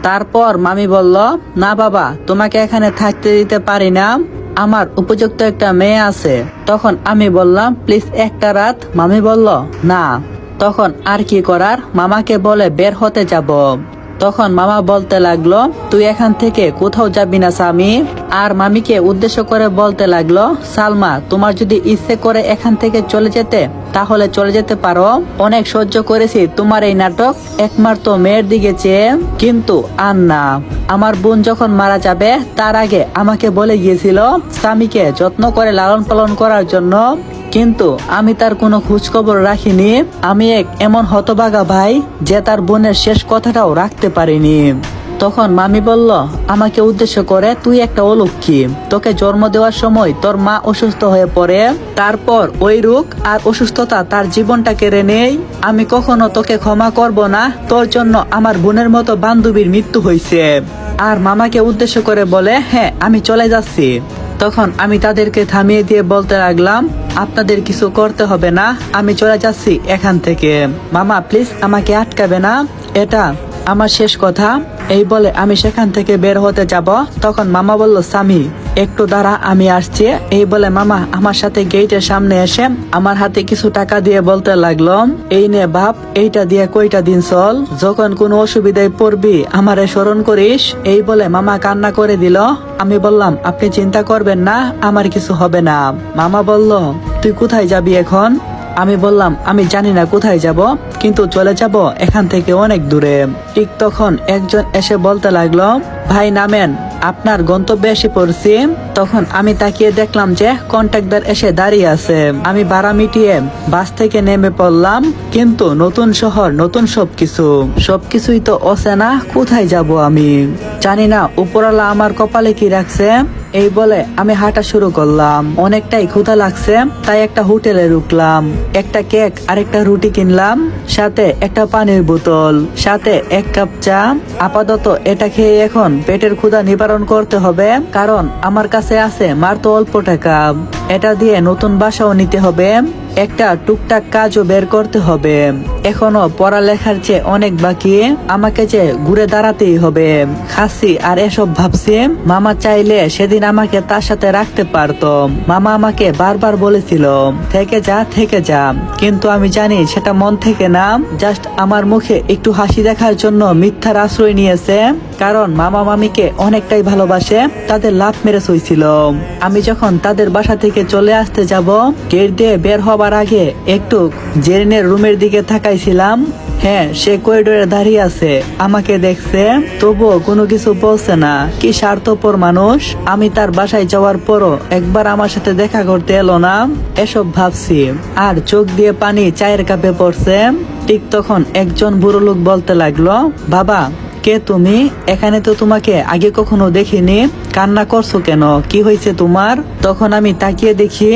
তারপর মামি বলল, না বাবা, তোমাকে এখানে থাকতে দিতে পারি না, আমার উপযুক্ত একটা মেয়ে আছে। তখন আমি বললাম, প্লিজ একটা রাত। মামি বলল, না। তখন আর কি করার, মামাকে বলে বের হতে যাব। তখন মামা বলতে লাগলো, তুই এখান থেকে কোথাও যাবি না স্বামী। আর মামিকে উদ্দেশ্য করে বলতে লাগলো, সালমা, তোমার যদি ইচ্ছে করে এখান থেকে চলে যেতে তাহলে চলে যেতে পারো। অনেক সহ্য করেছি তোমার এই নাটক, একমাত্র মেয়ের দিকে চেয়ে, কিন্তু আর না। আমার বোন যখন মারা যাবে তার আগে আমাকে বলে গিয়েছিল স্বামীকে যত্ন করে লালন পালন করার জন্য, কিন্তু আমি তার কোনো খোঁজখবর রাখিনি। আমি এক এমন হতভাগা ভাই যে তার বোনের শেষ কথাটাও রাখতে পারিনি। তখন মামি বলল আমাকে উদ্দেশ্য করে, তুই একটা অলক্ষী, তোকে জন্ম দেওয়ার সময় তোর মা অসুস্থ হয়ে পড়ে, তারপর ওই রোগ আর অসুস্থতা তার জীবনটা কেড়ে নেই। আমি কখনো তোকে ক্ষমা করব না, তোর জন্য আমার বোনের মতো বান্ধবীর মৃত্যু হয়েছে। আর মামাকে উদ্দেশ্য করে বলে, হ্যাঁ আমি চলে যাচ্ছি। তখন আমি তাদেরকে থামিয়ে দিয়ে বলতে লাগলাম, আপনাদের কিছু করতে হবে না, আমি চলে যাচ্ছি এখান থেকে। মামা প্লিজ আমাকে আটকাবে না, এটা আমার শেষ কথা। এই বলে আমি সেখান থেকে বের হতে যাব। তখন মামা বলল, স্বামী একটু দাঁড়া, আমি আসছি। এই বলে মামা আমার সাথে গেটের সামনে এসে আমার হাতে কিছু টাকা দিয়ে বলতে লাগলো, এই নে বাপ, এইটা দিয়ে কয়টা দিন চল, যখন কোনো অসুবিধায় পড়বি আমারে স্মরণ করিস। এই বলে মামা কান্না করে দিল। আমি বললাম, আপনি চিন্তা করবেন না, আমার কিছু হবে না। মামা বলল, তুই কোথায় যাবি এখন? আমি বললাম, আমি জানি না কোথায় যাব, কিন্তু চলে যাব এখান থেকে অনেক দূরে। ঠিক তখন একজন এসে বলতে লাগলো, ভাই নামেন, আপনার গন্তব্যে এসে পড়ছি। তখন আমি তাকিয়ে দেখলাম যে কন্ট্রাক্টর এসে দাঁড়িয়ে আছে। আমি ভাড়া মিটিয়ে বাস থেকে নেমে পড়লাম, কিন্তু নতুন শহর, নতুন সবকিছুই তো অচেনা, কোথায় যাব আমি জানি না, উপরওয়ালা আমার কপালে কি রাখছে। এই বলে আমি হাঁটা শুরু করলাম। অনেকটাই ক্ষুধা লাগছে, তাই একটা হোটেলে ঢুকলাম। একটা কেক আর একটা রুটি কিনলাম, সাথে একটা পানির বোতল, সাথে এক কাপ চা। আপাতত এটা খেয়ে এখন পেটের ক্ষুধা নিবারণ করতে হবে, কারণ আমার কাছে আছে মাত্র অল্প টাকা। এটা দিয়ে নতুন বাসাও নিতে হবে, একটা টুকটাক কাজও বের করতে হবে। এখনো পড়ালেখার চেয়ে অনেক বাকি, আমাকে যে ঘুরে দাঁড়াতেই হবে। খাচ্ছি আর এসব ভাবছি। মামা চাইলে সেদিন আমাকে তার সাথে রাখতে পারতো। মামা আমাকে বারবার বলেছিল থেকে যা, কিন্তু আমি জানি সেটা মন থেকে না, জাস্ট আমার মুখে একটু হাসি দেখার জন্য মিথ্যার আশ্রয় নিয়েছে। কারণ মামা মামিকে অনেকটাই ভালোবাসে, তাদের লাভ মেরে হয়েছিল। আমি যখন তাদের বাসা থেকে চলে আসতে যাব, গেট দিয়ে বের হবার আগে একটু জেরিনের রুমের দিকে তাকাইছিলাম। হ্যাঁ, সে করিডোরে দাঁড়িয়ে আছে, আমাকে দেখছে, তবুও কোনো কিছু বলছে না। কি স্বার্থপর মানুষ, আমি তার বাসায় যাওয়ার পরও একবার আমার সাথে দেখা করতে এলো না, এসব ভাবছি। আর চোখ দিয়ে পানি চায়ের কাপে পড়ছে। ঠিক তখন একজন বুড়ো লোক বলতে লাগলো, বাবা কে তুমি? এখানে তো তোমাকে আগে কখনো দেখিনি, কান্না করছো কেন, কি হয়েছে তোমার? তখন আমি তাকিয়ে দেখি